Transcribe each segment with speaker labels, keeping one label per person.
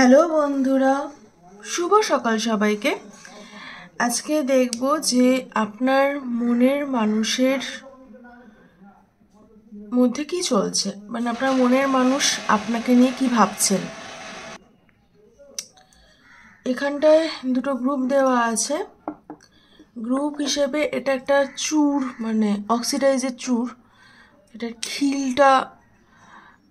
Speaker 1: Hello বন্ধুরা, শুভ সকাল সবাইকে। আজকে দেখব যে আপনার মনের মানুষের মধ্যে কি চলছে, মানে আপনার মনের মানুষ আপনাকে নিয়ে কি ভাবছেন। এখানটায় দুটো গ্রুপ দেওয়া আছে। গ্রুপ হিসেবে এটা একটা চূড়, মানে অক্সিডাইজের চূড়। এটার খিলটা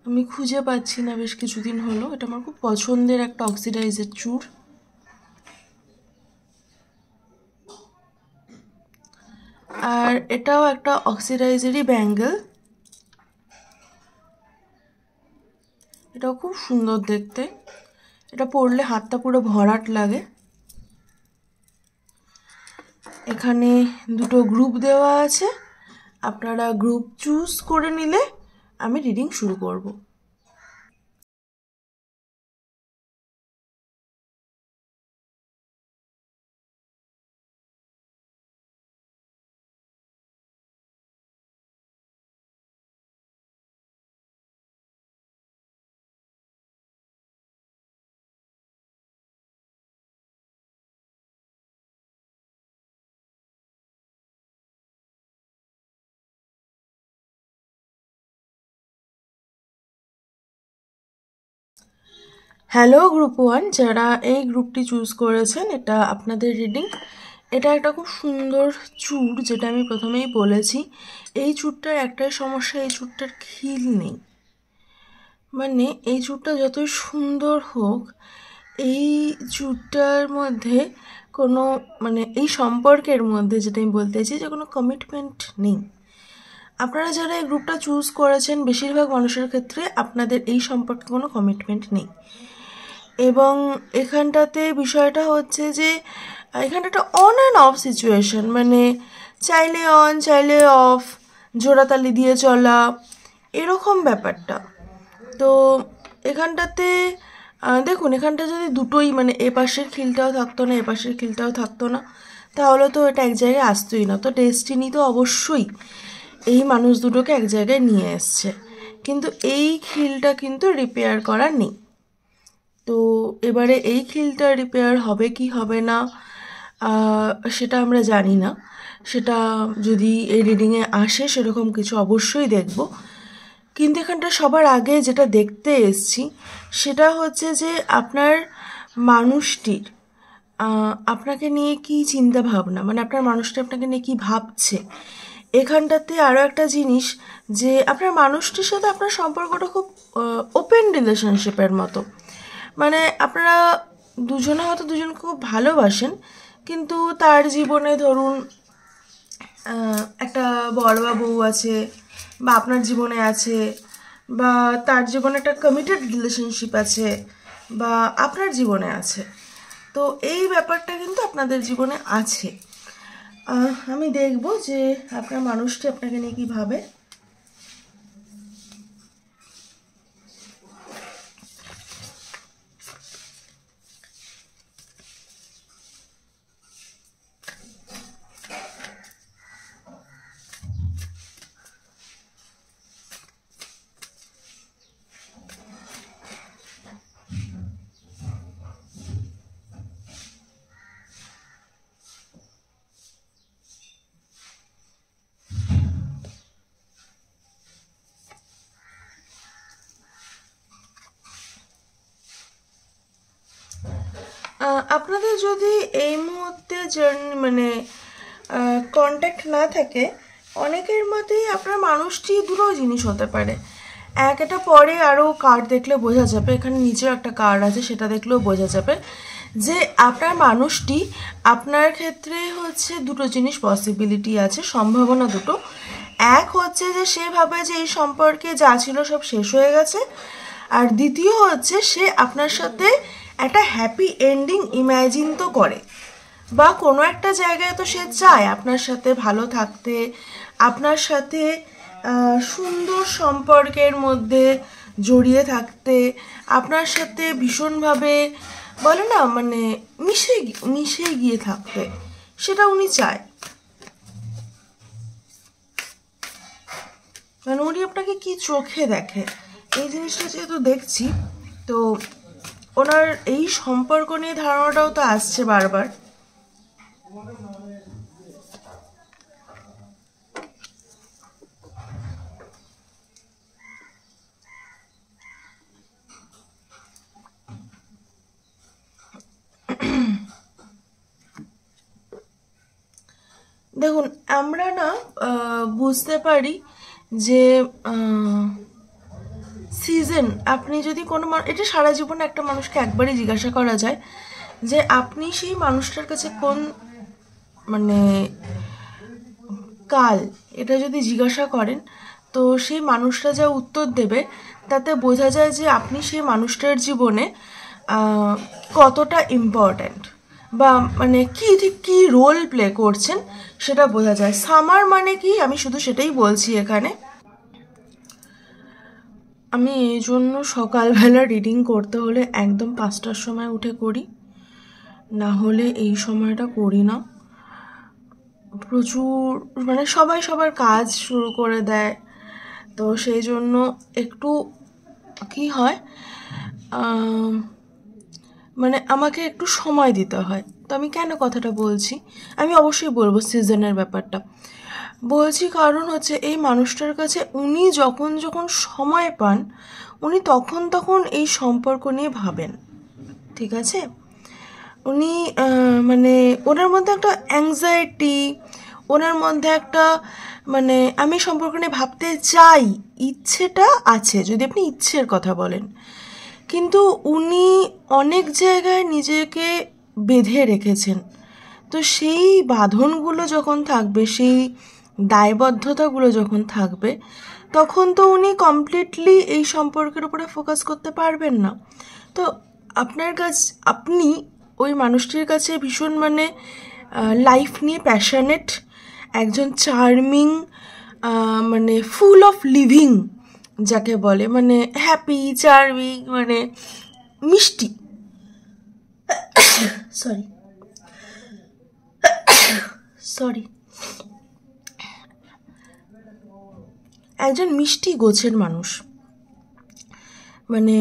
Speaker 1: আমি খুঁজে পাচ্ছি না, বেশ কিছুদিন হলো। এটা আমার খুব পছন্দের একটা অক্সিডাইজের চূড়। আর এটাও একটা অক্সিডাইজারই ব্যাঙ্গেল। এটাও খুব সুন্দর দেখতে। এটা পরলে হাতটা পুরো ভরাট লাগে। এখানে দুটো গ্রুপ দেওয়া আছে, আপনারা গ্রুপ চুজ করে নিলে আমি রিডিং শুরু করব। হ্যালো গ্রুপ 1, যারা এই গ্রুপটি চুজ করেছেন, এটা আপনাদের রিডিং। এটা একটা খুব সুন্দর চূড়, যেটা আমি প্রথমেই বলেছি। এই চূড়টার একটাই সমস্যা, এই চূড়টার খিল নেই। মানে এই চূড়টা যতই সুন্দর হোক, এই চূড়টার মধ্যে কোনো, মানে এই সম্পর্কের মধ্যে যেটা আমি বলতে চাইছি, যে কোনো কমিটমেন্ট নেই। আপনারা যারা এই গ্রুপটা চুজ করেছেন, বেশিরভাগ মানুষের ক্ষেত্রে আপনাদের এই সম্পর্কে কোনো কমিটমেন্ট নেই। এবং এখানটাতে বিষয়টা হচ্ছে যে এখানটা একটা অন অ্যান্ড অফ সিচুয়েশন, মানে চাইলে অন চাইলে অফ, জোড়াতালি দিয়ে চলা, এরকম ব্যাপারটা। তো এখানটাতে দেখুন, এখানটা যদি দুটোই, মানে এ পাশের খিলটাও থাকতো না, এ পাশের খিলটাও থাকতো না, তাহলে তো এটা এক জায়গায় আসতোই না। তো ডেস্টিনি তো অবশ্যই এই মানুষ দুটোকে এক জায়গায় নিয়ে এসছে, কিন্তু এই খিলটা কিন্তু রিপেয়ার করা নেই। তো এবারে এই খিলটা রিপেয়ার হবে কি হবে না সেটা আমরা জানি না। সেটা যদি এই রিডিংয়ে আসে, সেরকম কিছু অবশ্যই দেখব। কিন্তু এখানটা সবার আগে যেটা দেখতে এসছি, সেটা হচ্ছে যে আপনার মানুষটির আপনাকে নিয়ে কি চিন্তা ভাবনা, মানে আপনার মানুষটি আপনাকে নিয়ে কি ভাবছে। এখানটাতে আরও একটা জিনিস, যে আপনার মানুষটির সাথে আপনার সম্পর্কটা খুব ওপেন রিলেশনশিপের মতো। মানে আপনারা দুজনে হয়তো দুজনকে খুব ভালোবাসেন, কিন্তু তার জীবনে ধরুন একটা বড় বা বউ আছে, বা আপনার জীবনে আছে, বা তার জীবনে একটা কমিটেড রিলেশনশিপ আছে, বা আপনার জীবনে আছে। তো এই ব্যাপারটা কিন্তু আপনাদের জীবনে আছে। আমি দেখব যে আপনার মানুষটি আপনাকে নিয়ে কী ভাবে। আপনাদের যদি এই মুহূর্তে জার্নি, মানে কন্ট্যাক্ট না থাকে, অনেকের মতেই আপনার মানুষটি দুটো জিনিস হতে পারে। এটা পরে আরও কার্ড দেখলে বোঝা যাবে, এখানে নিচেও একটা কার্ড আছে, সেটা দেখলেও বোঝা যাবে যে আপনার মানুষটি আপনার ক্ষেত্রে হচ্ছে দুটো জিনিস পসিবিলিটি আছে, সম্ভাবনা দুটো। এক হচ্ছে যে সে ভাবে যে এই সম্পর্কে যা ছিল সব শেষ হয়ে গেছে, আর দ্বিতীয় হচ্ছে সে আপনার সাথে একটা হ্যাপি এন্ডিং ইম্যাজিন তো করে, বা কোনো একটা জায়গায় তো সে চায় আপনার সাথে ভালো থাকতে, আপনার সাথে সুন্দর সম্পর্কের মধ্যে জড়িয়ে থাকতে, আপনার সাথে ভীষণভাবে বলে না, মানে মিশে গিয়ে থাকতে, সেটা উনি চায়। মানে উনি আপনাকে কি চোখে দেখে, এই জিনিসটা যেহেতু দেখছি, তো ওনার এই সম্পর্ক নিয়ে ধারণাটাও তো আসছে বারবার। দেখুন, আমরা না বুঝতে পারি যে সিজন, আপনি যদি কোনো এটা সারা জীবনে একটা মানুষকে একবারই জিজ্ঞাসা করা যায় যে আপনি সেই মানুষটার কাছে কোন মানে কাল, এটা যদি জিজ্ঞাসা করেন তো সেই মানুষটা যা উত্তর দেবে তাতে বোঝা যায় যে আপনি সেই মানুষটার জীবনে কতটা ইম্পর্ট্যান্ট বা মানে কী রোল প্লে করছেন সেটা বোঝা যায়। সামার মানে কি, আমি শুধু সেটাই বলছি এখানে। আমি এই জন্য সকালবেলা রিডিং করতে হলে একদম 5টার সময় উঠে করি, না হলে এই সময়টা করি না। প্রচুর মানে সবাই সবার কাজ শুরু করে দেয়, তো সেই জন্য একটু কি হয়, মানে আমাকে একটু সময় দিতে হয়। তো আমি কেন কথাটা বলছি, আমি অবশ্যই বলবো সিজনের ব্যাপারটা বলছি, কারণ হচ্ছে এই মানুষটার কাছে উনি যখন যখন সময় পান উনি তখন তখন এই সম্পর্ক নিয়ে ভাবেন, ঠিক আছে? উনি মানে ওনার মধ্যে একটা অ্যাংজাইটি, ওনার মধ্যে একটা মানে আমি সম্পর্ক নিয়ে ভাবতে চাই ইচ্ছেটা আছে, যদি আপনি ইচ্ছের কথা বলেন। কিন্তু উনি অনেক জায়গায় নিজেকে বেঁধে রেখেছেন, তো সেই বাঁধনগুলো যখন থাকবে, সেই দায়বদ্ধতাগুলো যখন থাকবে, তখন তো উনি কমপ্লিটলি এই সম্পর্কের উপরে ফোকাস করতে পারবেন না। তো আপনার কাছে আপনি ওই মানুষটির কাছে ভীষণ মানে লাইফ নিয়ে প্যাশনেট, একজন চার্মিং, মানে ফুল অফ লিভিং যাকে বলে, মানে হ্যাপি, চার্মিং, মানে মিষ্টি, সরি সরি একজন মিষ্টি গোছের মানুষ। মানে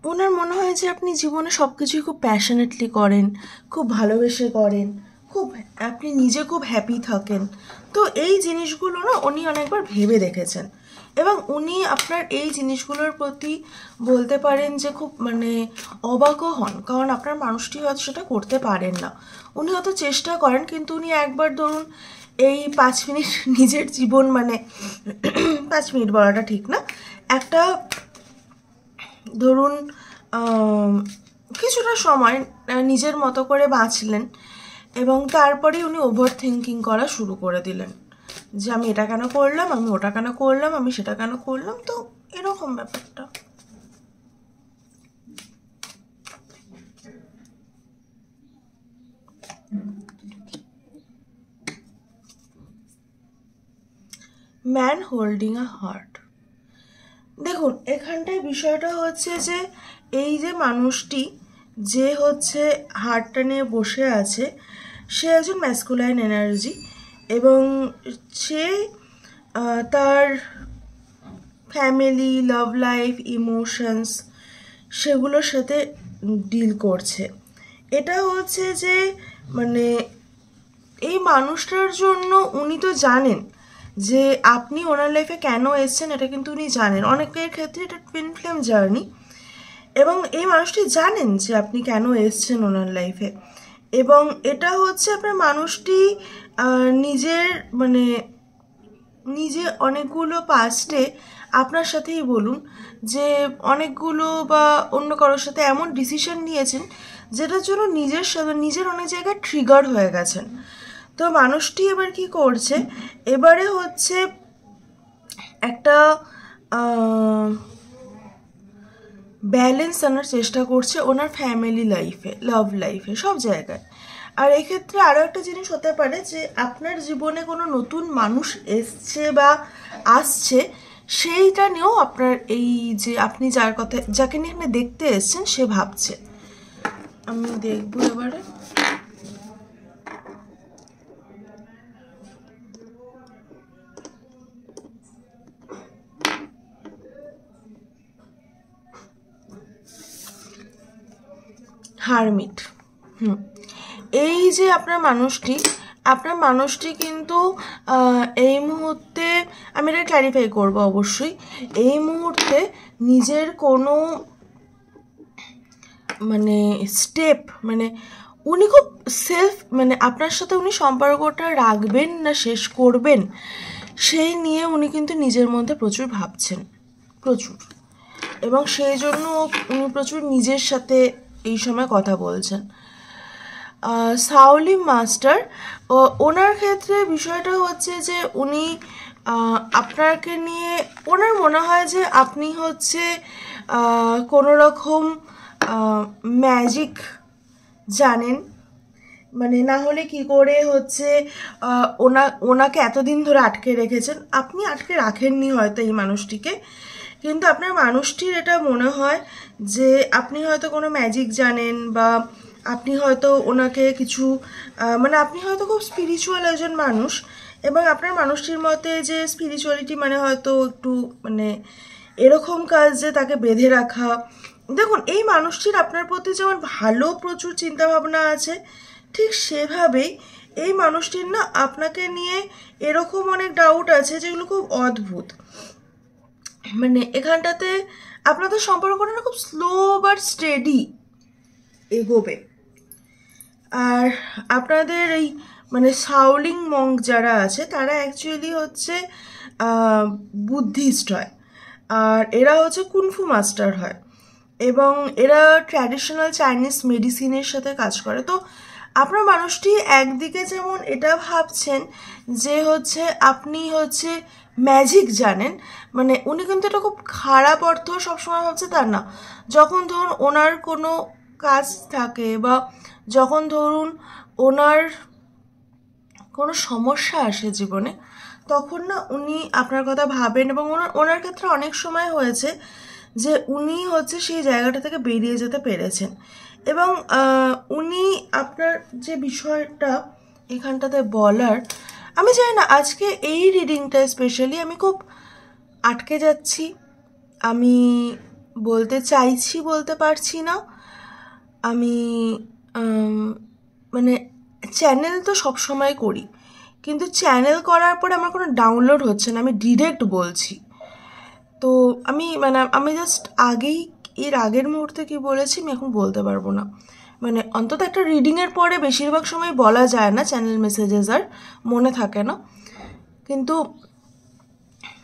Speaker 1: ওনার মনে হয় যে আপনি জীবনে সব কিছুই খুব প্যাশনেটলি করেন, খুব ভালোবেসে করেন, খুব আপনি নিজে খুব হ্যাপি থাকেন। তো এই জিনিসগুলো না উনি অনেকবার ভেবে দেখেছেন, এবং উনি আপনার এই জিনিসগুলোর প্রতি বলতে পারেন যে খুব মানে অবাকও হন, কারণ আপনার মানুষটি হয়তো সেটা করতে পারেন না। উনি হয়তো চেষ্টা করেন, কিন্তু উনি একবার ধরুন এই 5 মিনিট নিজের জীবন মানে 5 মিনিট বলাটা ঠিক না, একটা ধরুন কিছুটা সময় নিজের মতো করে বাঁচলেন, এবং তারপরে উনি ওভার থিঙ্কিং করা শুরু করে দিলেন যে আমি এটা কেন করলাম, আমি ওটা কেন করলাম, আমি সেটা কেন করলাম। তো এরকম ব্যাপারটা। ম্যান হোল্ডিং আ হার্ট, দেখুন এখানটায় বিষয়টা হচ্ছে যে এই যে মানুষটি যে হচ্ছে হার্টটা নিয়ে বসে আছে, সে একজন ম্যাসকুলাইন এনার্জি, এবং সে তার ফ্যামিলি, লাভ লাইফ, ইমোশনস সেগুলোর সাথে ডিল করছে। এটা হচ্ছে যে মানে এই মানুষটার জন্য উনি তো জানেন যে আপনি ওনার লাইফে কেন এসছেন, এটা কিন্তু উনি জানেন। অনেকের ক্ষেত্রে এটা টুইন ফ্লেম জার্নি, এবং এই মানুষটি জানেন যে আপনি কেন এসছেন ওনার লাইফে, এবং এটা হচ্ছে আপনার মানুষটি নিজের মানে নিজে অনেকগুলো পাস্টে আপনার সাথেই বলুন যে অনেকগুলো বা অন্য কারোর সাথে এমন ডিসিশন নিয়েছেন যেটার জন্য নিজের অনেক জায়গায় ট্রিগার হয়ে গেছেন। তো মানুষটি এবার কি করছে, এবারে হচ্ছে একটা ব্যালেন্স আনার চেষ্টা করছে ওনার ফ্যামিলি লাইফে, লাভ লাইফে, সব জায়গায়। আর এক্ষেত্রে আরও একটা জিনিস হতে পারে যে আপনার জীবনে কোনো নতুন মানুষ এসছে বা আসছে, সেইটা নিয়েও আপনার এই যে আপনি যাকে নিয়ে এখানে দেখতে এসছেন সে ভাবছে। আমি দেখবো এবারে। হারমিট। এই যে আপনার মানুষটি কিন্তু এই মুহূর্তে, আমি এটা ক্ল্যারিফাই করবো অবশ্যই, এই মুহূর্তে নিজের কোনো মানে স্টেপ, মানে উনি খুব সেলফ, মানে আপনার সাথে উনি সম্পর্কটা রাখবেন না শেষ করবেন সেই নিয়ে উনি কিন্তু নিজের মধ্যে প্রচুর ভাবছেন, প্রচুর, এবং সেই জন্য উনি প্রচুর নিজের সাথে এই সময় কথা বলছেন। সাউলি মাস্টার, ওনার ক্ষেত্রে বিষয়টা হচ্ছে যে উনি আপনাকে নিয়ে, ওনার মনে হয় যে আপনি হচ্ছে কোনো রকম ম্যাজিক জানেন, মানে না হলে কি করে হচ্ছে ওনাকে এতদিন ধরে আটকে রেখেছেন। আপনি আটকে রাখেননি হয়তো এই মানুষটিকে, কিন্তু আপনার মানুষটির এটা মনে হয় যে আপনি হয়তো কোনো ম্যাজিক জানেন, বা আপনি হয়তো ওনাকে কিছু মানে আপনি হয়তো খুব স্পিরিচুয়াল একজন মানুষ, এবং আপনার মানুষটির মতে যে স্পিরিচুয়ালিটি মানে হয়তো একটু মানে এরকম কাজ যে তাকে বেঁধে রাখা। দেখুন, এই মানুষটির আপনার প্রতি যেমন ভালো প্রচুর চিন্তাভাবনা আছে, ঠিক সেভাবেই এই মানুষটির না আপনাকে নিয়ে এরকম অনেক ডাউট আছে যেগুলো খুব অদ্ভুত। মানে এখানটাতে আপনাদের সম্পর্কটা না খুব স্লো বাট স্টেডি এগোবে। আর আপনাদের এই মানে শাওলিং মঙ্ক যারা আছে তারা অ্যাকচুয়ালি হচ্ছে বুদ্ধিস্ট হয়, আর এরা হচ্ছে কুনফু মাস্টার হয়, এবং এরা ট্র্যাডিশনাল চাইনিজ মেডিসিনের সাথে কাজ করে। তো আপনার মানুষটি একদিকে যেমন এটা ভাবছেন যে হচ্ছে আপনি হচ্ছে ম্যাজিক জানেন, মানে উনি কিন্তু এটা খুব খারাপ অর্থ সবসময় ভাবছে তার না। যখন ধরুন ওনার কোনো কাজ থাকে, বা যখন ধরুন ওনার কোনো সমস্যা আসে জীবনে, তখন না উনি আপনার কথা ভাবেন, এবং ওনার ক্ষেত্রে অনেক সময় হয়েছে যে উনি হচ্ছে সেই জায়গাটা থেকে বেরিয়ে যেতে পেরেছেন। এবং উনি আপনার যে বিষয়টা এখানটাতে বলার, আমি জানি না আজকে এই রিডিংটা স্পেশালি আমি খুব আটকে যাচ্ছি, আমি বলতে চাইছি বলতে পারছি না। আমি মানে চ্যানেল তো সবসময় করি, কিন্তু চ্যানেল করার পরে আমার কোনো ডাউনলোড হচ্ছে না, আমি ডিরেক্ট বলছি। তো আমি জাস্ট এর আগের মুহূর্তে কি বলেছি আমি এখন বলতে পারবো না, মানে অন্তত একটা রিডিংয়ের পরে বেশিরভাগ সময় বলা যায় না, চ্যানেল মেসেজেস আর মনে থাকে না। কিন্তু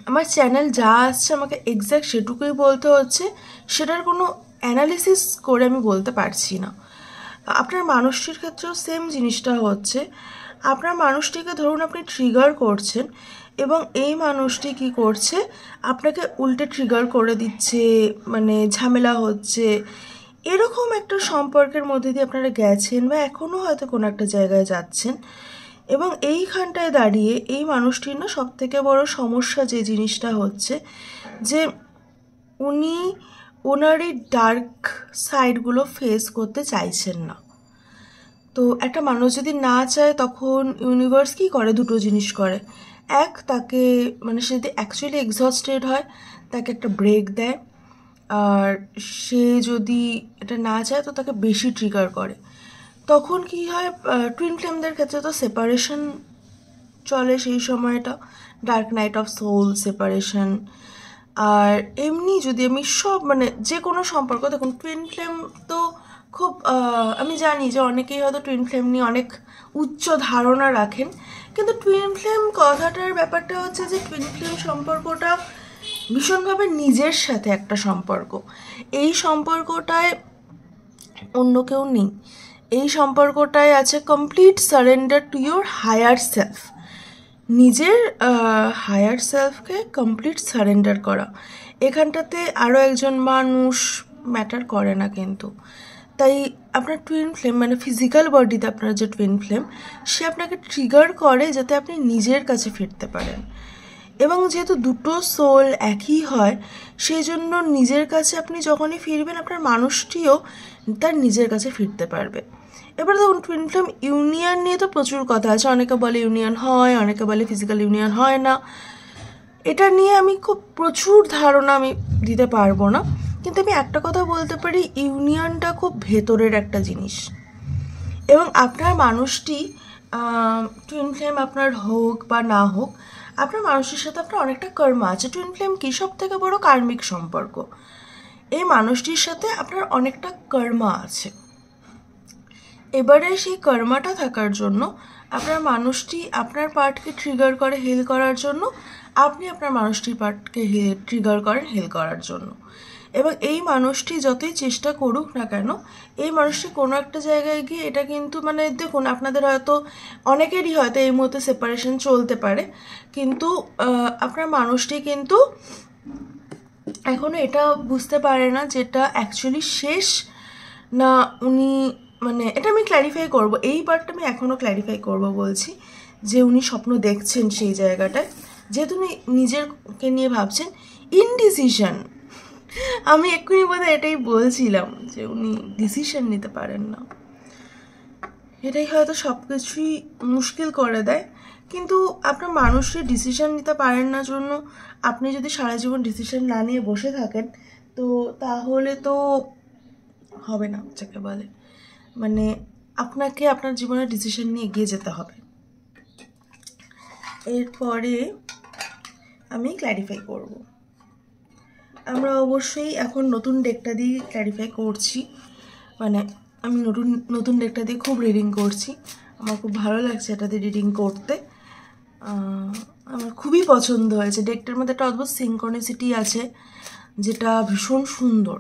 Speaker 1: আমার চ্যানেল যা আসছে আমাকে এক্স্যাক্ট সেটুকুই বলতে হচ্ছে, সেটার কোনো অ্যানালিসিস করে আমি বলতে পারছি না। আপনার মানুষটির ক্ষেত্রেও সেম জিনিসটা হচ্ছে, আপনার মানুষটিকে ধরুন আপনি ট্রিগার করছেন, এবং এই মানুষটি কি করছে আপনাকে উল্টে ট্রিগার করে দিচ্ছে, মানে ঝামেলা হচ্ছে, এরকম একটা সম্পর্কের মধ্যে দিয়ে আপনারা গেছেন, বা এখনও হয়তো কোনো একটা জায়গায় যাচ্ছেন। এবং এইখানটায় দাঁড়িয়ে এই মানুষটির না সবথেকে বড় সমস্যা যে জিনিসটা হচ্ছে যে উনি ওনার এই ডার্ক সাইডগুলো ফেস করতে চাইছেন না। তো একটা মানুষ যদি না চায় তখন ইউনিভার্স কী করে, দুটো জিনিস করে। এক, তাকে মানে সে যদি অ্যাকচুয়ালি এক্সস্টেড হয় তাকে একটা ব্রেক দেয়, আর সে যদি এটা না চায় তো তাকে বেশি ট্রিগার করে। তখন কি হয়, টুইন ফ্লেমদের ক্ষেত্রে তো সেপারেশন চলে সেই সময়টা, dark night of soul, separation. আর এমনি যদি আমি সব মানে যে কোনো সম্পর্ক, দেখুন টুইন ফ্লেম তো খুব আমি জানি যে অনেকেই হয়তো টুইন ফ্লেম নিয়ে অনেক উচ্চ ধারণা রাখেন, কিন্তু টুইন ফ্লেম কথাটার ব্যাপারটা হচ্ছে যে টুইন ফ্লেম সম্পর্কটা ভীষণভাবে নিজের সাথে একটা সম্পর্ক। এই সম্পর্কটায় অন্য কেউ নেই, এই সম্পর্কটায় আছে complete surrender to your higher self, নিজের হায়ার সেলফকে কমপ্লিট সারেন্ডার করা। এখানটাতে আরও একজন মানুষ ম্যাটার করে না কিন্তু। তাই আপনার টুইন ফ্লেম মানে ফিজিক্যাল বডিতে আপনার যে টুইন ফ্লেম, সে আপনাকে ট্রিগার করে যাতে আপনি নিজের কাছে ফিরতে পারেন। এবং যেহেতু দুটো সোল একই হয়, সেই জন্য নিজের কাছে আপনি যখনই ফিরবেন আপনার মানুষটিও তার নিজের কাছে ফিরতে পারবে। এবার দেখুন টুইন ফ্লেম ইউনিয়ন নিয়ে তো প্রচুর কথা আছে, অনেকে বলে ইউনিয়ন হয়, অনেকে বলে ফিজিক্যাল ইউনিয়ন হয় না। এটা নিয়ে আমি খুব প্রচুর ধারণা আমি দিতে পারবো না, কিন্তু আমি একটা কথা বলতে পারি, ইউনিয়নটা খুব ভেতরের একটা জিনিস। এবং আপনার মানুষটি টুইন ফ্লেম আপনার হোক বা না হোক, আপনার মানুষটির সাথে আপনার অনেকটা কর্মা আছে। টুইন ফ্লেম কি সব থেকে বড় কার্মিক সম্পর্ক। এই মানুষটির সাথে আপনার অনেকটা কর্মা আছে। এবারে সেই কর্মাটা থাকার জন্য আপনার মানুষটি আপনার পার্টকে ট্রিগার করে হিল করার জন্য, আপনি আপনার মানুষটির পার্টকে ট্রিগার করেন হিল করার জন্য। এবং এই মানুষটি যতই চেষ্টা করুক না কেন, এই মানুষটি কোনো একটা জায়গায় গিয়ে এটা কিন্তু মানে দেখুন, আপনাদের হয়তো অনেকেরই হয়তো এই মুহূর্তে সেপারেশন চলতে পারে, কিন্তু আপনার মানুষটি কিন্তু এখনও এটা বুঝতে পারে না যেটা অ্যাকচুয়ালি শেষ না। উনি মানে এটা আমি ক্ল্যারিফাই করব, এই পার্টটা আমি এখনও ক্ল্যারিফাই করব বলছি, যে উনি স্বপ্ন দেখছেন সেই জায়গাটায়, যেহেতু উনি নিজেরকে নিয়ে ভাবছেন। ইনডিসিশন, আমি এক্ষুনি বোধহয় এটাই বলছিলাম যে উনি ডিসিশন নিতে পারেন না। এটাই হয়তো সব কিছুই মুশকিল করে দেয়। কিন্তু আপনার মানুষটি ডিসিশন নিতে পারেন না জন্য আপনি যদি সারা জীবন ডিসিশন না নিয়ে বসে থাকেন, তো তাহলে তো হবে না, যাকে বলে মানে আপনাকে আপনার জীবনের ডিসিশন নিয়ে এগিয়ে যেতে হবে। এরপরে আমি ক্ল্যারিফাই করব। আমরা অবশ্যই এখন নতুন ডেকটা দিয়ে ক্ল্যারিফাই করছি, মানে আমি নতুন ডেকটা দিয়ে খুব রিডিং করছি। আমার খুব ভালো লাগছে এটা দিয়ে রিডিং করতে, আমার খুবই পছন্দ হয়েছে। ডেকটার মধ্যে একটা অদ্ভুত সিনক্রনিসিটি আছে যেটা ভীষণ সুন্দর।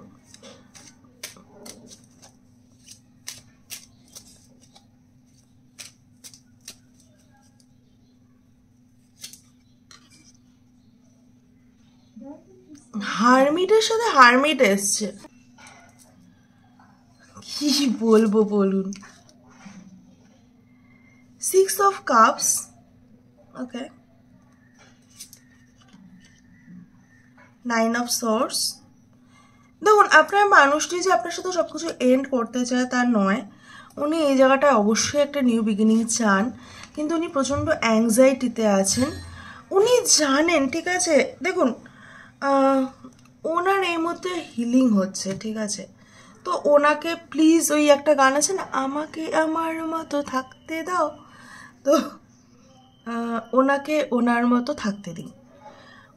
Speaker 1: হারমিটের সাথে হারমিট এসছে, কি বলবো বলুন। 6 of Cups, okay, 9 of Swords। দেখুন, আপনার মানুষটি যে আপনার সাথে সব কিছু এন্ড করতে চায় তা নয়, উনি এই জায়গাটায় অবশ্যই একটা নিউ বিগিনিং চান, কিন্তু উনি প্রচণ্ড অ্যাংজাইটিতে আছেন। উনি জানেন, ঠিক আছে, দেখুন ওনার এই মুহূর্তে হিলিং হচ্ছে, ঠিক আছে, তো ওনাকে প্লিজ, ওই একটা গান আছে না, আমাকে আমার মতো থাকতে দাও, তো ওনাকে ওনার মতো থাকতে দিন।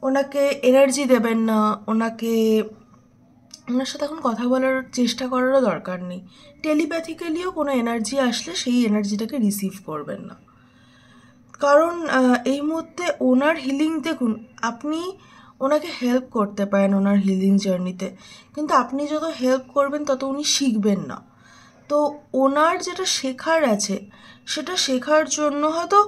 Speaker 1: ওনাকে এনার্জি দেবেন না, ওনার সাথে এখন কথা বলার চেষ্টা করারও দরকার নেই। টেলিপ্যাথিক্যালিও কোনো এনার্জি আসলে সেই এনার্জিটাকে রিসিভ করবেন না, কারণ এই মুহূর্তে ওনার হিলিং, দেখুন আপনি ওনাকে হেল্প করতে পারেন ওনার হিলিং জার্নিতে, কিন্তু আপনি যত হেল্প করবেন তত উনি শিখবেন না। তো ওনার যেটা শেখার আছে সেটা শেখার জন্য হয়তো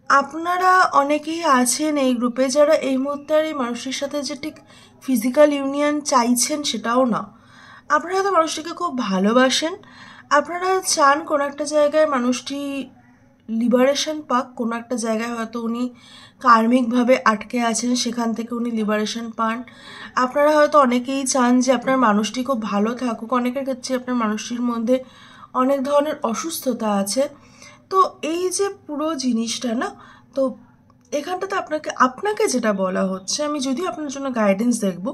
Speaker 1: আপনারা অনেকেই আছেন এই গ্রুপে যারা এই মুহূর্তে আর এই মানুষটির সাথে যে ঠিক ফিজিক্যাল ইউনিয়ন চাইছেন সেটাও না। আপনারা হয়তো মানুষটিকে খুব ভালোবাসেন, আপনারা চান কোনো একটা জায়গায় মানুষটি লিবারেশন পাক, কোনো একটা জায়গায় হয়তো উনি কার্মিকভাবে আটকে আছেন, সেখান থেকে উনি লিবারেশন পান। আপনারা হয়তো অনেকেই চান যে আপনার মানুষটি খুব ভালো থাকুক, অনেকের ক্ষেত্রে আপনার মানুষটির মধ্যে অনেক ধরনের অসুস্থতা আছে। তো এই যে পুরো জিনিসটা না, তো এখানটাতে আপনাকে যেটা বলা হচ্ছে, আমি যদিও আপনার জন্য গাইডেন্স দেখব,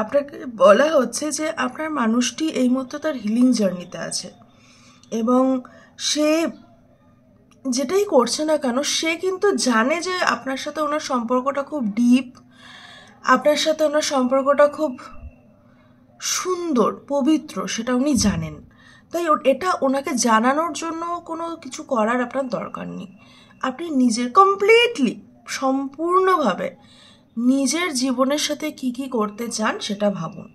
Speaker 1: আপনাকে বলা হচ্ছে যে আপনার মানুষটি এই মুহূর্তে তার হিলিং জার্নিতে আছে, এবং সে যেটাই করছে না কেন সে কিন্তু জানে যে আপনার সাথে ওনার সম্পর্কটা খুব ডিপ, আপনার সাথে ওনার সম্পর্কটা খুব সুন্দর পবিত্র, সেটা উনি জানেন। তাই এটা ওনাকে জানানোর জন্য কোনো কিছু করার আপনার দরকার নেই। আপনি নিজের কমপ্লিটলি সম্পূর্ণভাবে নিজের জীবনের সাথে কি কি করতে চান সেটা ভাবুন।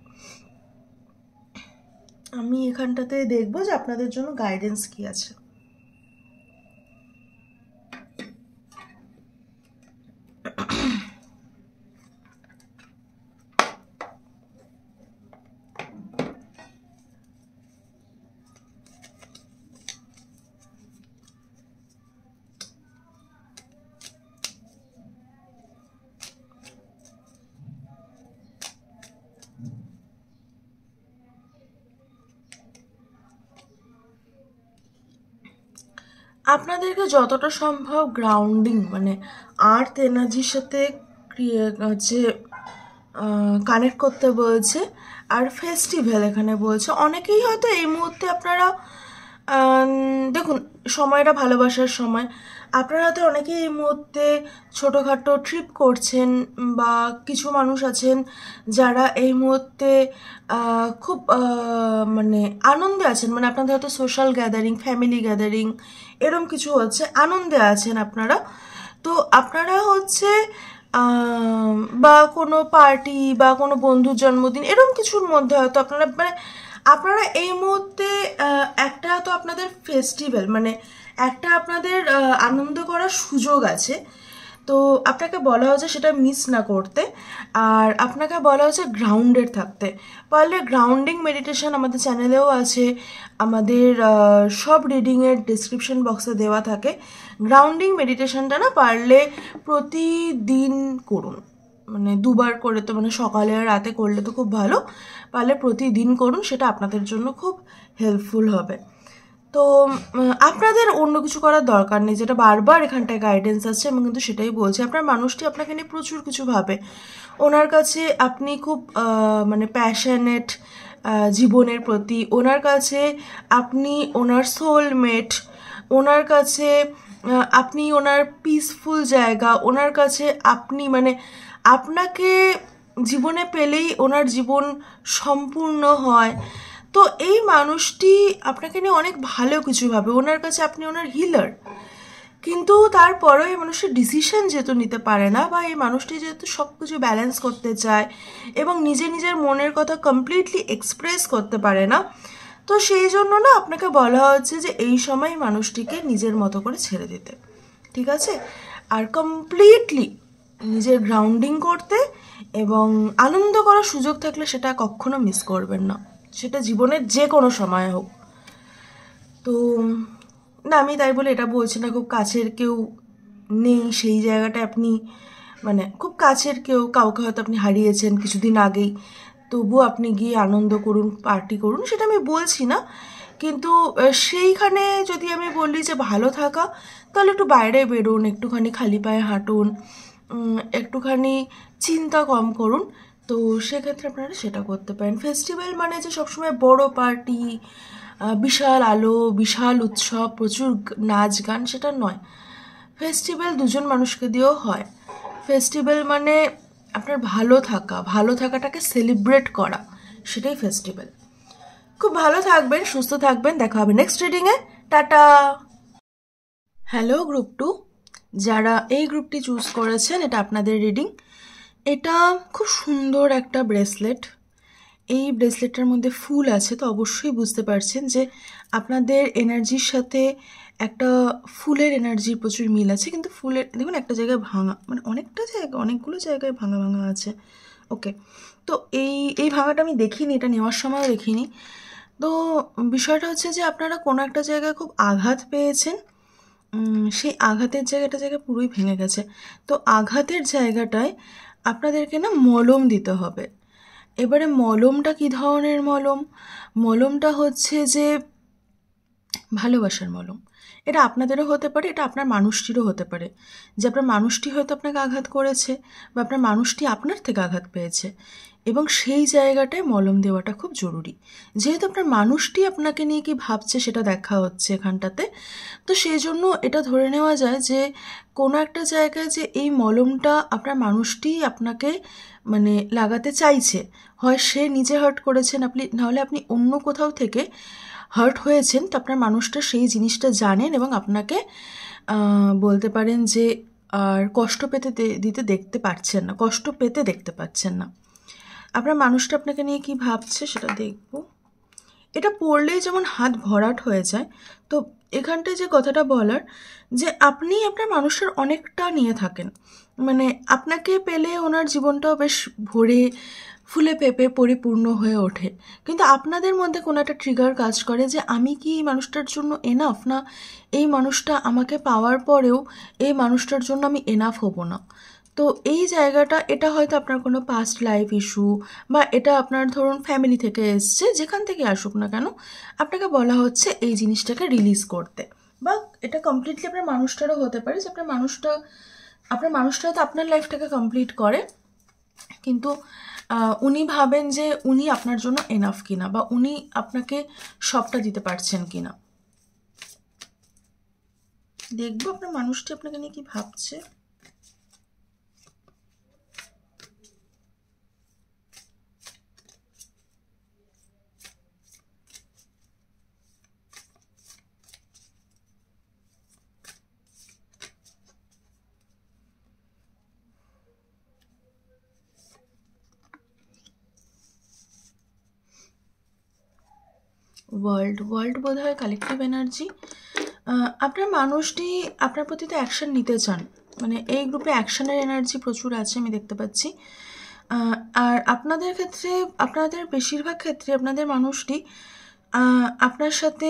Speaker 1: আমি এখানটাতে দেখবো যে আপনাদের জন্য গাইডেন্স কি আছে। আপনাদেরকে যতটা সম্ভব গ্রাউন্ডিং, মানে আর্থ এনার্জির সাথে হচ্ছে কানেক্ট করতে বলছে। আর ফেস্টিভ্যাল এখানে বলছে। অনেকেই হয়তো এই মুহূর্তে আপনারা দেখুন, সময়টা ভালোবাসার সময়। আপনারা হয়তো অনেকেই এই মুহূর্তে ছোটোখাটো ট্রিপ করছেন, বা কিছু মানুষ আছেন যারা এই মুহূর্তে খুব মানে আনন্দে আছেন, মানে আপনাদের হয়তো সোশ্যাল গ্যাদারিং, ফ্যামিলি গ্যাদারিং এরম কিছু হচ্ছে, আনন্দে আছেন আপনারা। তো আপনারা হচ্ছে বা কোনো পার্টি বা কোনো বন্ধুর জন্মদিন এরকম কিছুর মধ্যে হয়তো আপনারা মানে আপনারা এই মুহূর্তে একটা তো আপনাদের ফেস্টিভ্যাল, মানে একটা আপনাদের আনন্দ করার সুযোগ আছে। তো আপনাকে বলা হচ্ছে সেটা মিস না করতে, আর আপনাকে বলা হচ্ছে গ্রাউন্ডেড থাকতে। পারলে গ্রাউন্ডিং মেডিটেশন আমাদের চ্যানেলেও আছে, আমাদের সব রিডিংয়ের ডিসক্রিপশন বক্সে দেওয়া থাকে। গ্রাউন্ডিং মেডিটেশনটা না পারলে প্রতিদিন করুন, মানে দুবার করে, তো মানে সকালে আর রাতে করলে তো খুব ভালো, পারলে প্রতিদিন করুন, সেটা আপনাদের জন্য খুব হেল্পফুল হবে। তো আপনাদের অন্য কিছু করার দরকার নেই, যেটা বারবার এখানটায় গাইডেন্স আসছে, আমি কিন্তু সেটাই বলছি। আপনার মানুষটি আপনাকে নিয়ে প্রচুর কিছু ভাবে, ওনার কাছে আপনি খুব মানে প্যাশনেট জীবনের প্রতি, ওনার কাছে আপনি ওনার সোলমেট, ওনার কাছে আপনি ওনার পিসফুল জায়গা, ওনার কাছে আপনি মানে আপনাকে জীবনে পেলেই ওনার জীবন সম্পূর্ণ হয়। তো এই মানুষটি আপনাকে নিয়ে অনেক ভালো কিছু ভাবে, ওনার কাছে আপনি ওনার হিলার। কিন্তু তারপরেও এই মানুষটি ডিসিশন যেহেতু নিতে পারে না, বা এই মানুষটি যেহেতু সব কিছু ব্যালেন্স করতে চায় এবং নিজের মনের কথা কমপ্লিটলি এক্সপ্রেস করতে পারে না, তো সেই জন্য না আপনাকে বলা হচ্ছে যে এই সময় মানুষটিকে নিজের মতো করে ছেড়ে দিতে, ঠিক আছে? আর কমপ্লিটলি নিজের গ্রাউন্ডিং করতে, এবং আনন্দ করার সুযোগ থাকলে সেটা কখনো মিস করবেন না, সেটা জীবনের যে কোনো সময় হোক। তো না, আমি তাই বলে এটা বলছি না খুব কাছের কেউ নেই সেই জায়গাটায় আপনি, মানে খুব কাছের কেউ কাউকে হয়তো আপনি হারিয়েছেন কিছুদিন আগেই, তবুও আপনি গিয়ে আনন্দ করুন, পার্টি করুন, সেটা আমি বলছি না। কিন্তু সেইখানে যদি আমি বলি যে ভালো থাকা, তাহলে একটু বাইরে বেরোন, একটুখানি খালি পায়ে হাঁটুন, একটুখানি চিন্তা কম করুন। তো সেক্ষেত্রে আপনারা সেটা করতে পারেন। ফেস্টিভ্যাল মানে যে সবসময় বড় পার্টি, বিশাল আলো, বিশাল উৎসব, প্রচুর নাচ গান, সেটা নয়। ফেস্টিভ্যাল দুজন মানুষকে দিয়েও হয়। ফেস্টিভ্যাল মানে আপনার ভালো থাকাটাকে সেলিব্রেট করা, সেটাই ফেস্টিভ্যাল। খুব ভালো থাকবেন, সুস্থ থাকবেন, দেখা হবে নেক্সট রিডিংয়ে। টাটা। হ্যালো গ্রুপ 2, যারা এই গ্রুপটি চুজ করেছেন, এটা আপনাদের রিডিং। এটা খুব সুন্দর একটা ব্রেসলেট। এই ব্রেসলেটটার মধ্যে ফুল আছে, তো অবশ্যই বুঝতে পারছেন যে আপনাদের এনার্জির সাথে একটা ফুলের এনার্জির প্রচুর মিল আছে। কিন্তু ফুলের দেখুন একটা জায়গায় ভাঙা, মানে অনেকগুলো জায়গায় ভাঙা ভাঙা আছে। ওকে, তো এই ভাঙাটা আমি দেখিনি, এটা নেওয়ার সময়ও দেখিনি। তো বিষয়টা হচ্ছে যে আপনারা কোনো একটা জায়গায় খুব আঘাত পেয়েছেন, সেই আঘাতের জায়গায় পুরোই ভেঙে গেছে। তো আঘাতের জায়গাটায় আপনাদেরকে না মলম দিতে হবে। এবারে মলমটা কী ধরনের মলম? মলমটা হচ্ছে যে ভালোবাসার মলম। এটা আপনাদেরও হতে পারে, এটা আপনার মানুষটিরও হতে পারে, যে আপনার মানুষটি হয়তো আপনাকে আঘাত করেছে, বা আপনার মানুষটি আপনার থেকে আঘাত পেয়েছে, এবং সেই জায়গাটায় মলম দেওয়াটা খুব জরুরি। যেহেতু আপনার মানুষটি আপনাকে নিয়ে কি ভাবছে সেটা দেখা হচ্ছে এখানটাতে, তো সেই জন্য এটা ধরে নেওয়া যায় যে কোনো একটা জায়গায় যে এই মলমটা আপনার মানুষটি আপনাকে মানে লাগাতে চাইছে, হয় সে নিজে হার্ট করেছেন আপনি, নাহলে আপনি অন্য কোথাও থেকে হার্ট হয়েছেন। তো আপনার মানুষটা সেই জিনিসটা জানেন, এবং আপনাকে বলতে পারেন যে আর কষ্ট পেতে দেখতে পাচ্ছেন না। আপনার মানুষটা আপনাকে নিয়ে কি ভাবছে সেটা দেখব। এটা পড়লেই যেমন হাত ভরাট হয়ে যায়। তো এখানটায় যে কথাটা বলার, যে আপনি আপনার মানুষটার অনেকটা নিয়ে থাকেন, মানে আপনাকে পেলে ওনার জীবনটাও বেশ ভরে ফুলে পেঁপে পরিপূর্ণ হয়ে ওঠে। কিন্তু আপনাদের মধ্যে কোনো একটা ট্রিগার কাজ করে যে আমি কি এই মানুষটার জন্য এনাফ, না এই মানুষটা আমাকে পাওয়ার পরেও এই মানুষটার জন্য আমি এনাফ হব না। তো এই জায়গাটা, এটা হয়তো আপনার কোনো পাস্ট লাইফ ইস্যু, বা এটা আপনার ধরুন ফ্যামিলি থেকে এসছে, যেখান থেকে আসুক না কেন, আপনাকে বলা হচ্ছে এই জিনিসটাকে রিলিজ করতে। বা এটা কমপ্লিটলি আপনার মানুষটারও হতে পারে, যে আপনার মানুষটা হয়তো আপনার লাইফটাকে কমপ্লিট করে, কিন্তু উনি ভাবেন যে উনি আপনার জন্য এনাফ কিনা, বা উনি আপনাকে সবটা দিতে পারছেন কিনা। দেখবো আপনার মানুষটি আপনাকে নিয়ে কি ভাবছে। ওয়ার্ল্ড বোধ হয় কালেকটিভ এনার্জি। আপনার মানুষটি আপনার প্রতি তো অ্যাকশন নিতে চান, মানে এই গ্রুপে অ্যাকশনের এনার্জি প্রচুর আছে আমি দেখতে পাচ্ছি। আর আপনাদের ক্ষেত্রে, আপনাদের বেশিরভাগ ক্ষেত্রে আপনাদের মানুষটি আপনার সাথে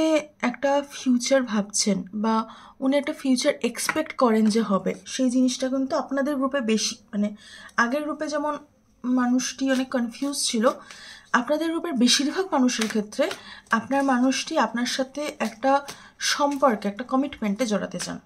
Speaker 1: একটা ফিউচার ভাবছেন, বা উনি একটা ফিউচার এক্সপেক্ট করেন যে হবে, সেই জিনিসটা কিন্তু আপনাদের গ্রুপে বেশি। মানে আগের গ্রুপে যেমন মানুষটি অনেক কনফিউজ ছিল, আপনাদের গ্রুপের বেশিরভাগ মানুষের ক্ষেত্রে আপনার মানুষটি আপনার সাথে একটা সম্পর্কে, একটা কমিটমেন্টে জড়াতে চান।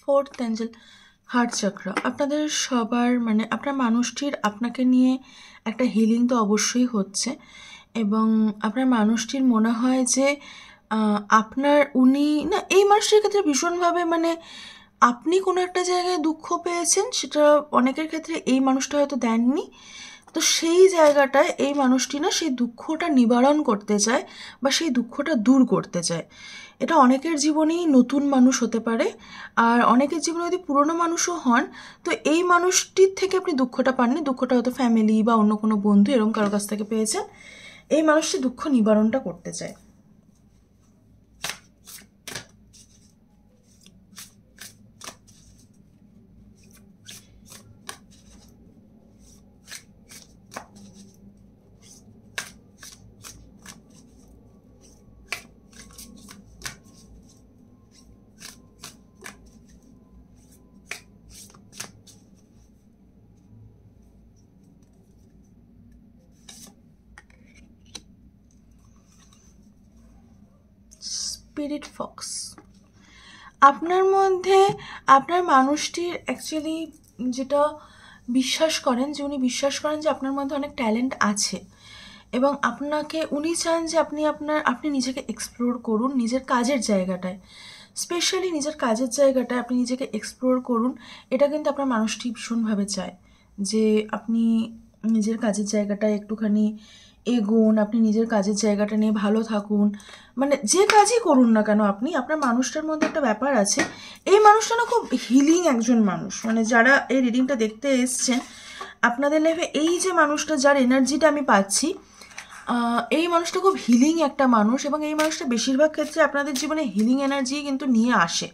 Speaker 1: Fourth Angel, heart চাকরা। আপনাদের সবার মানে আপনার মানুষটির আপনাকে নিয়ে একটা হিলিং তো অবশ্যই হচ্ছে, এবং আপনার মানুষটির মনে হয় যে আপনার উনি না, এই মানুষটির ক্ষেত্রে ভীষণভাবে মানে আপনি কোনো একটা জায়গায় দুঃখ পেয়েছেন, সেটা অনেকের ক্ষেত্রে এই মানুষটা হয়তো দেননি, তো সেই জায়গাটায় এই মানুষটি না সেই দুঃখটা নিবারণ করতে চায়, বা সেই দুঃখটা দূর করতে চায়। এটা অনেকের জীবনেই নতুন মানুষ হতে পারে, আর অনেকের জীবনে যদি পুরনো মানুষও হন, তো এই মানুষটির থেকে আপনি দুঃখটা পাননি, দুঃখটা হয়তো ফ্যামিলি বা অন্য কোনো বন্ধু এরকম কারোর কাছ থেকে পেয়েছেন। এই মানুষটি দুঃখ নিবারণটা করতে চায়। স্পিরিট ফক্স, আপনার মধ্যে আপনার মানুষটির অ্যাকচুয়ালি যেটা বিশ্বাস করেন, যে উনি বিশ্বাস করেন যে আপনার মধ্যে অনেক ট্যালেন্ট আছে, এবং আপনাকে উনি চান যে আপনি নিজেকে এক্সপ্লোর করুন নিজের কাজের জায়গাটায়, স্পেশালি নিজের কাজের জায়গাটায় আপনি নিজেকে এক্সপ্লোর করুন। এটা কিন্তু আপনার মানুষটি ভীষণভাবে চায় যে আপনি নিজের কাজের জায়গাটায় একটুখানি এগোন, আপনি নিজের কাজের জায়গাটা নিয়ে ভালো থাকুন, মানে যে কাজই করুন না কেন আপনি, আপনার মানুষটার মধ্যে একটা ব্যাপার আছে। এই মানুষটা না খুব হিলিং একজন মানুষ, মানে যারা এই রিডিংটা দেখতে এসছেন আপনাদের লাইফে, এই যে মানুষটা যার এনার্জিটা আমি পাচ্ছি, এই মানুষটা খুব হিলিং একটা মানুষ, এবং এই মানুষটা বেশিরভাগ ক্ষেত্রে আপনাদের জীবনে হিলিং এনার্জি কিন্তু নিয়ে আসে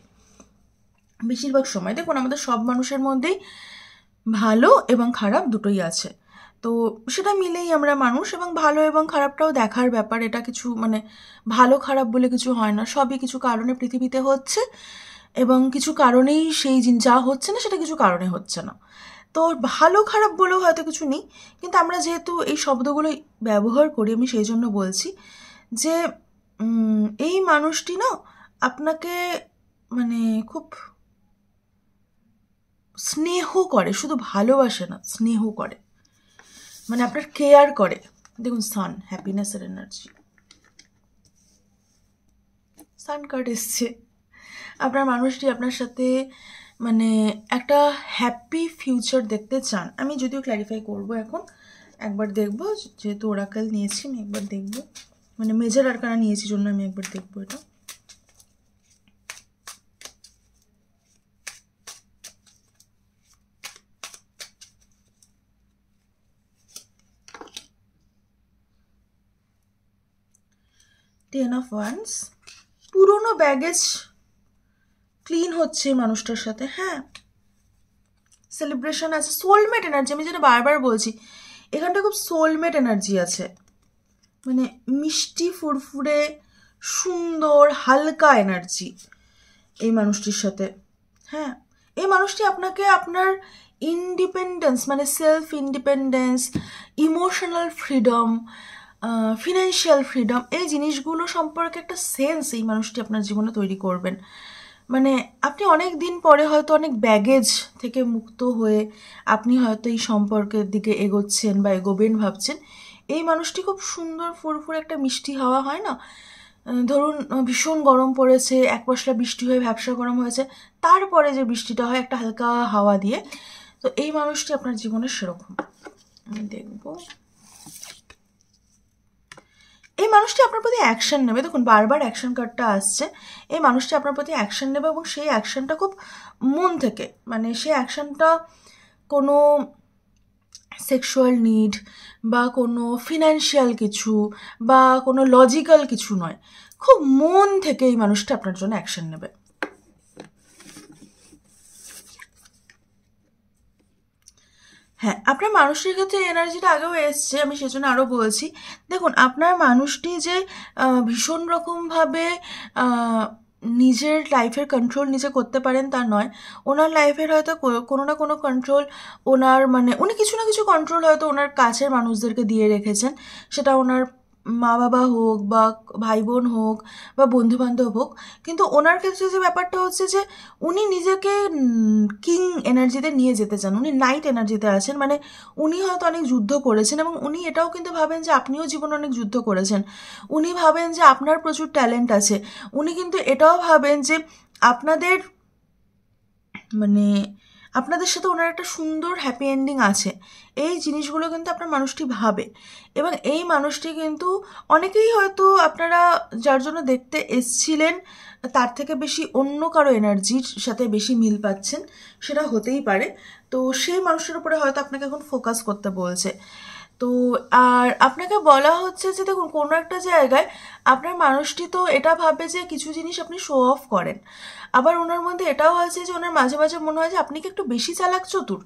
Speaker 1: বেশিরভাগ সময়। দেখুন আমাদের সব মানুষের মধ্যেই ভালো এবং খারাপ দুটোই আছে, তো সেটা মিলেই আমরা মানুষ, এবং ভালো এবং খারাপটাও দেখার ব্যাপার। এটা কিছু মানে ভালো খারাপ বলে কিছু হয় না, সবই কিছু কারণে পৃথিবীতে হচ্ছে, এবং কিছু কারণেই সেই যা হচ্ছে না সেটা কিছু কারণে হচ্ছে না। তো ভালো খারাপ বলেও হয়তো কিছু নেই, কিন্তু আমরা যেহেতু এই শব্দগুলো ব্যবহার করি, আমি সেই জন্য বলছি যে এই মানুষটি না আপনাকে মানে খুব স্নেহ করে, শুধু ভালোবাসে না, স্নেহ করে, মানে আপনার কেয়ার করে। দেখুন সান, হ্যাপিনেসের এনার্জি, সান কার্ড এসছে। আপনার মানুষটি আপনার সাথে মানে একটা হ্যাপি ফিউচার দেখতে চান। আমি যদিও ক্ল্যারিফাই করব এখন, একবার দেখব, যেহেতু ওরাকেল নিয়েছি আমি একবার দেখব, মানে মেজর আরকানা নিয়েছি জন্য আমি একবার দেখব এটা। টেন অফ ওয়ান্স, পুরোনো ব্যাগেজ ক্লিন হচ্ছে মানুষটার সাথে। হ্যাঁ, সেলিব্রেশন আছে, সোলমেট এনার্জি, আমি যেটা বারবার বলছি এখানটা খুব সোলমেট এনার্জি আছে, মানে মিষ্টি ফুরফুরে সুন্দর হালকা এনার্জি এই মানুষটির সাথে। হ্যাঁ, এই মানুষটি আপনাকে আপনার ইন্ডিপেন্ডেন্স মানে self independence, emotional freedom, financial freedom, এই জিনিসগুলো সম্পর্কে একটা সেন্স এই মানুষটি আপনার জীবনে তৈরি করবেন। মানে আপনি অনেক দিন পরে হয়তো অনেক ব্যাগেজ থেকে মুক্ত হয়ে আপনি হয়তো এই সম্পর্কের দিকে এগোচ্ছেন বা এগোবেন ভাবছেন। এই মানুষটি খুব সুন্দর ফুরফুরে একটা মিষ্টি হাওয়া হয় না, ধরুন ভীষণ গরম পড়েছে, এক পশলা বৃষ্টি হয়ে ভ্যাপসা গরম হয়েছে, তারপরে যে বৃষ্টিটা হয় একটা হালকা হাওয়া দিয়ে, তো এই মানুষটি আপনার জীবনে সেরকম। আমি দেখব এই মানুষটি আপনার প্রতি অ্যাকশন নেবে। দেখুন বারবার অ্যাকশন কার্ডটা আসছে। এই মানুষটি আপনার প্রতি অ্যাকশন নেবে এবং সেই অ্যাকশনটা খুব মন থেকে, মানে সেই অ্যাকশনটা কোনো সেক্সুয়াল নিড বা কোনো ফিনান্সিয়াল কিছু বা কোনো লজিক্যাল কিছু নয়, খুব মন থেকে এই মানুষটা আপনার জন্য অ্যাকশন নেবে। হ্যাঁ, আপনার মানুষটির ক্ষেত্রে এনার্জিটা আগেও এসছে, আমি সেজন্য আরও বলছি। দেখুন আপনার মানুষটি যে ভীষণ রকমভাবে নিজের লাইফের কন্ট্রোল নিজে করতে পারেন তা নয়। ওনার লাইফের হয়তো কোনো না কোনো কন্ট্রোল ওনার, মানে উনি কিছু না কিছু কন্ট্রোল হয়তো ওনার কাছের মানুষদেরকে দিয়ে রেখেছেন, সেটা ওনার মা বাবা হোক বা ভাই বোন হোক বা বন্ধু বান্ধব হোক। কিন্তু ওনার ক্ষেত্রে যে ব্যাপারটা হচ্ছে যে উনি নিজেকে কিং এনার্জিতে নিয়ে যেতে চান, উনি নাইট এনার্জিতে আছেন। মানে উনি হয়তো অনেক যুদ্ধ করেছেন এবং উনি এটাও কিন্তু ভাবেন যে আপনিও জীবনে অনেক যুদ্ধ করেছেন। উনি ভাবেন যে আপনার প্রচুর ট্যালেন্ট আছে। উনি কিন্তু এটাও ভাবেন যে আপনাদের, মানে আপনাদের সাথে ওনার একটা সুন্দর হ্যাপি এন্ডিং আছে। এই জিনিসগুলো কিন্তু আপনার মানুষটি ভাবে। এবং এই মানুষটি কিন্তু অনেকেই হয়তো আপনারা যার জন্য দেখতে এসছিলেন তার থেকে বেশি অন্য কারো এনার্জির সাথে বেশি মিল পাচ্ছেন, সেটা হতেই পারে। তো সেই মানুষের উপরে হয়তো আপনাকে এখন ফোকাস করতে বলছে। তো আর আপনাকে বলা হচ্ছে যে দেখুন কোনো একটা জায়গায় আপনার মানুষটি তো এটা ভাবে যে কিছু জিনিস আপনি শো অফ করেন, আবার ওনার মধ্যে এটাও আছে যে ওনার মাঝে মাঝে মনে হয় যে আপনি কি একটু বেশি চালাক চতুর।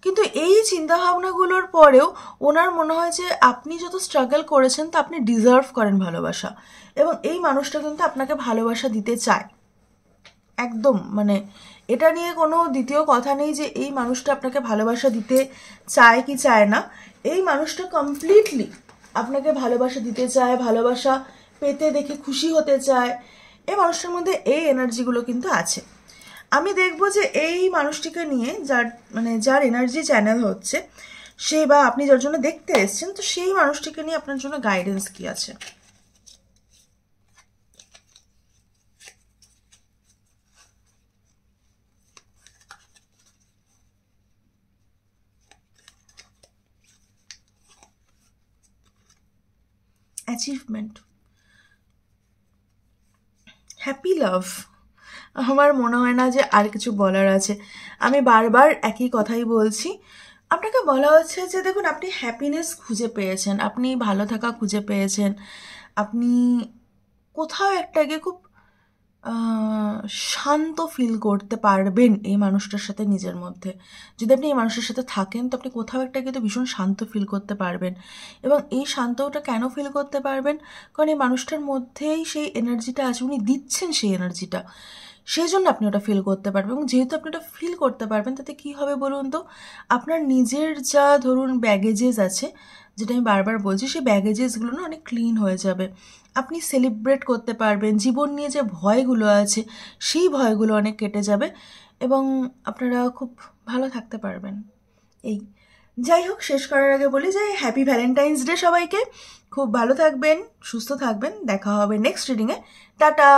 Speaker 1: কিন্তু এই চিন্তাভাবনাগুলোর পরেও ওনার মনে হয় যে আপনি যত স্ট্রাগল করেছেন তা আপনি ডিজার্ভ করেন ভালোবাসা, এবং এই মানুষটা কিন্তু আপনাকে ভালোবাসা দিতে চায় একদম। মানে এটা নিয়ে কোনো দ্বিতীয় কথা নেই যে এই মানুষটা আপনাকে ভালোবাসা দিতে চায় কি চায় না। এই মানুষটা কমপ্লিটলি আপনাকে ভালোবাসা দিতে চায়, ভালোবাসা পেতে দেখে খুশি হতে চায়। এই মানুষটার মধ্যে এই এনার্জিগুলো কিন্তু আছে। আমি দেখবো যে এই মানুষটিকে নিয়ে যার এনার্জি চ্যানেল হচ্ছে, সে বা আপনি যার জন্য দেখতে এসছেন, তো সেই মানুষটিকে নিয়ে আপনার জন্য গাইডেন্স কি আছে। অ্যাচিভমেন্ট, হ্যাপি লাভ। আমার মনে হয় না যে আর কিছু বলার আছে। আমি বারবার একই কথাই বলছি। আপনাকে বলা হচ্ছে যে দেখুন আপনি হ্যাপিনেস খুঁজে পেয়েছেন, আপনি ভালো থাকা খুঁজে পেয়েছেন, আপনি কোথাও একটা গিয়ে খুব শান্ত ফিল করতে পারবেন এই মানুষটার সাথে নিজের মধ্যে। যদি আপনি এই মানুষের সাথে থাকেন তো আপনি কোথাও একটা গিয়ে তো ভীষণ শান্ত ফিল করতে পারবেন। এবং এই শান্তটা কেন ফিল করতে পারবেন, কারণ এই মানুষটার মধ্যেই সেই এনার্জিটা আছে, উনি দিচ্ছেন সেই এনার্জিটা, সেই জন্য আপনি ওটা ফিল করতে পারবেন। এবং যেহেতু আপনি ওটা ফিল করতে পারবেন তাতে কী হবে বলুন তো, আপনার নিজের যা ধরুন ব্যাগেজেস আছে, যেটা আমি বারবার বলছি, সেই ব্যাগেজেসগুলো না অনেক ক্লিন হয়ে যাবে। আপনি সেলিব্রেট করতে পারবেন, জীবন নিয়ে যে ভয়গুলো আছে সেই ভয়গুলো অনেক কেটে যাবে এবং আপনারা খুব ভালো থাকতে পারবেন। এই যাই হোক, শেষ করার আগে বলি যে হ্যাপি ভ্যালেন্টাইন্স ডে সবাইকে। খুব ভালো থাকবেন, সুস্থ থাকবেন, দেখা হবে নেক্সট রিডিংয়ে। টাটা।